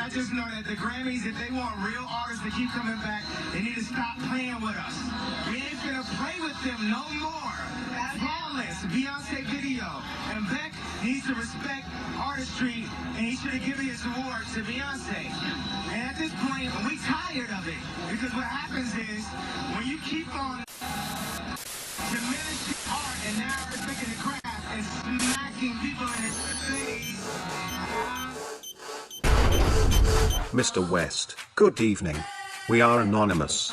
I just know that the Grammys, if they want real artists to keep coming back, they need to stop playing with us. We ain't gonna play with them no more. Flawless Beyonce video. And Beck needs to respect artistry, and he should have given his award to Beyonce. And at this point, we tired of it. Because what happens is, when you keep on diminishing art and now respecting the craft and smacking people in the face. Mr. West, good evening. We are anonymous.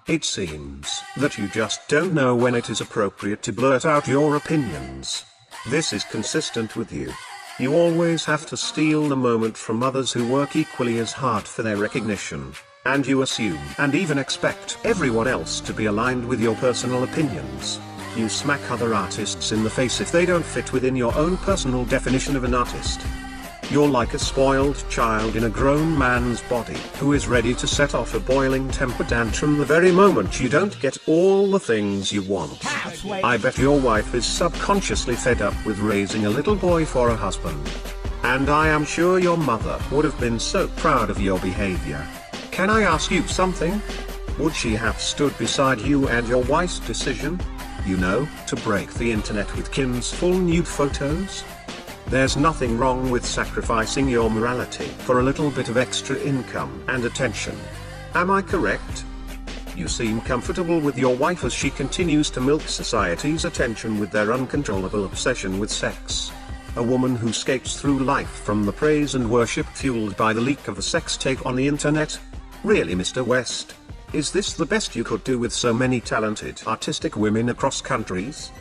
It seems that you just don't know when it is appropriate to blurt out your opinions. This is consistent with you. You always have to steal the moment from others who work equally as hard for their recognition. And you assume and even expect everyone else to be aligned with your personal opinions. You smack other artists in the face if they don't fit within your own personal definition of an artist. You're like a spoiled child in a grown man's body, who is ready to set off a boiling temper tantrum the very moment you don't get all the things you want. I bet your wife is subconsciously fed up with raising a little boy for a husband. And I am sure your mother would have been so proud of your behavior. Can I ask you something? Would she have stood beside you and your wife's decision? You know, to break the internet with Kim's full nude photos? There's nothing wrong with sacrificing your morality for a little bit of extra income and attention. Am I correct? You seem comfortable with your wife as she continues to milk society's attention with their uncontrollable obsession with sex. A woman who skates through life from the praise and worship fueled by the leak of a sex tape on the internet? Really, Mr. West? Is this the best you could do with so many talented artistic women across countries?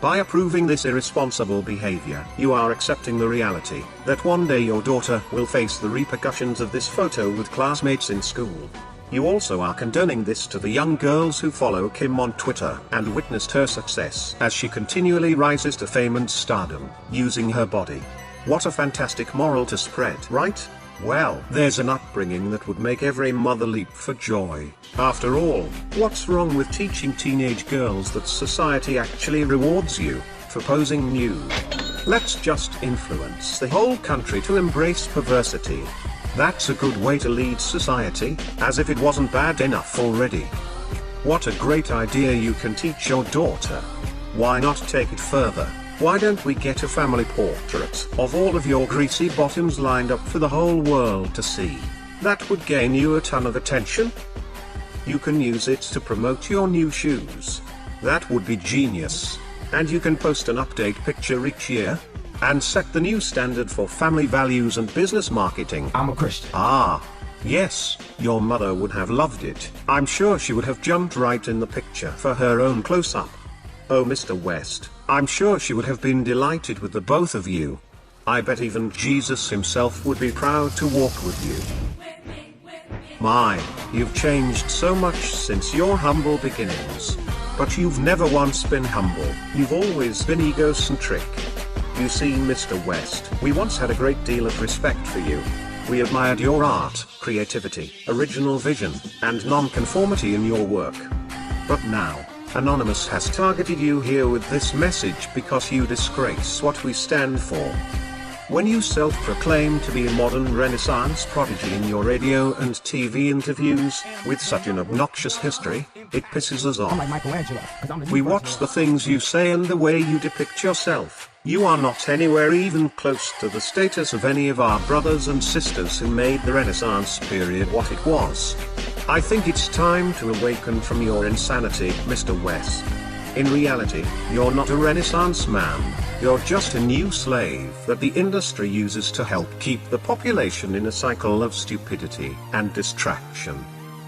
By approving this irresponsible behavior, you are accepting the reality that one day your daughter will face the repercussions of this photo with classmates in school. You also are condoning this to the young girls who follow Kim on Twitter and witnessed her success as she continually rises to fame and stardom, using her body. What a fantastic moral to spread, right? Well, there's an upbringing that would make every mother leap for joy. After all, what's wrong with teaching teenage girls that society actually rewards you for posing nude? Let's just influence the whole country to embrace perversity. That's a good way to lead society, as if it wasn't bad enough already. What a great idea you can teach your daughter. Why not take it further? Why don't we get a family portrait of all of your greasy bottoms lined up for the whole world to see? That would gain you a ton of attention. You can use it to promote your new shoes. That would be genius. And you can post an update picture each year, and set the new standard for family values and business marketing. I'm a Christian. Ah, yes, your mother would have loved it. I'm sure she would have jumped right in the picture for her own close-up. Oh, Mr. West, I'm sure she would have been delighted with the both of you. I bet even Jesus himself would be proud to walk with you. My, you've changed so much since your humble beginnings. But you've never once been humble, you've always been egocentric. You see, Mr. West, we once had a great deal of respect for you. We admired your art, creativity, original vision, and non-conformity in your work. But now, Anonymous has targeted you here with this message because you disgrace what we stand for. When you self-proclaim to be a modern Renaissance prodigy in your radio and TV interviews, with such an obnoxious history, it pisses us I'm like off. Michelangelo. We watch the things you say and the way you depict yourself. You are not anywhere even close to the status of any of our brothers and sisters who made the Renaissance period what it was. I think it's time to awaken from your insanity, Mr. West. In reality, you're not a Renaissance man, you're just a new slave that the industry uses to help keep the population in a cycle of stupidity and distraction.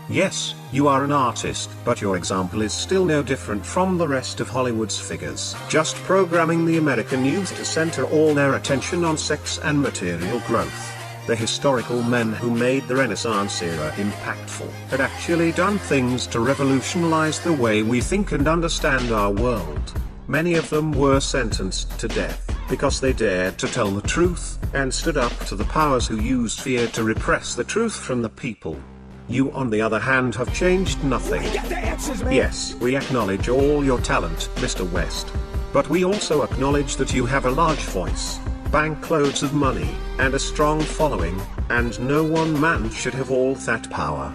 Yes, you are an artist, but your example is still no different from the rest of Hollywood's figures, just programming the American youth to center all their attention on sex and material growth. The historical men who made the Renaissance era impactful had actually done things to revolutionize the way we think and understand our world. Many of them were sentenced to death because they dared to tell the truth and stood up to the powers who used fear to repress the truth from the people. You, on the other hand, have changed nothing. Yes, we acknowledge all your talent, Mr. West. But we also acknowledge that you have a large voice. bank loads of money, and a strong following, and no one man should have all that power.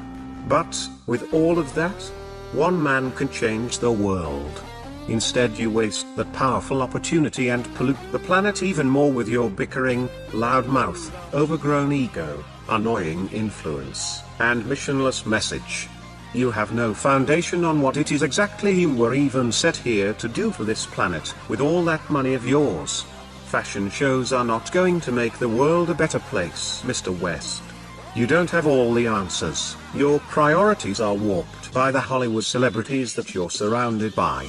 But, with all of that, one man can change the world. Instead you waste that powerful opportunity and pollute the planet even more with your bickering, loudmouth, overgrown ego, annoying influence, and missionless message. You have no foundation on what it is exactly you were even set here to do for this planet, with all that money of yours. Fashion shows are not going to make the world a better place, Mr. West. You don't have all the answers. Your priorities are warped by the Hollywood celebrities that you're surrounded by.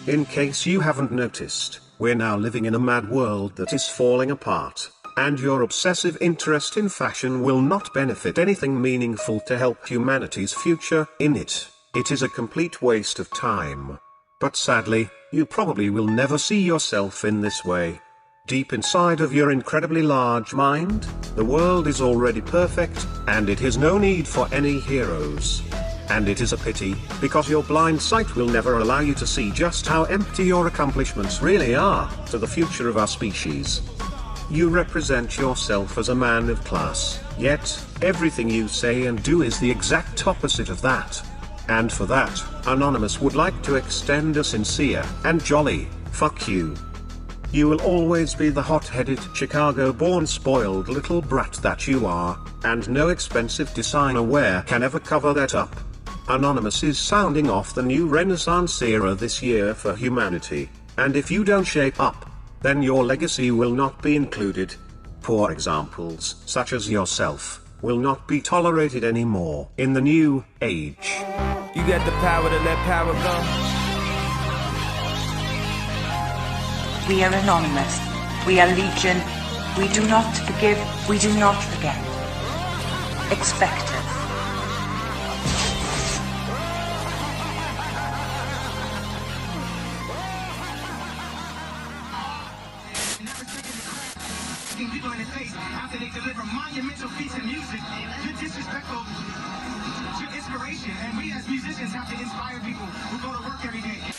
In case you haven't noticed, we're now living in a mad world that is falling apart, and your obsessive interest in fashion will not benefit anything meaningful to help humanity's future in it. It is a complete waste of time. But sadly, you probably will never see yourself in this way. Deep inside of your incredibly large mind, the world is already perfect, and it has no need for any heroes. And it is a pity, because your blind sight will never allow you to see just how empty your accomplishments really are to the future of our species. You represent yourself as a man of class, yet everything you say and do is the exact opposite of that. And for that, Anonymous would like to extend a sincere and jolly fuck you. You will always be the hot-headed, Chicago-born spoiled little brat that you are, and no expensive designer wear can ever cover that up. Anonymous is sounding off the new Renaissance era this year for humanity, and if you don't shape up, then your legacy will not be included. Poor examples, such as yourself, will not be tolerated anymore in the new age. You got the power to let power go. We are anonymous. We are legion. We do not forgive. We do not forget. Expect us. People in the face after they deliver monumental feats in music. You're disrespectful to inspiration, and we as musicians have to inspire people who go to work every day.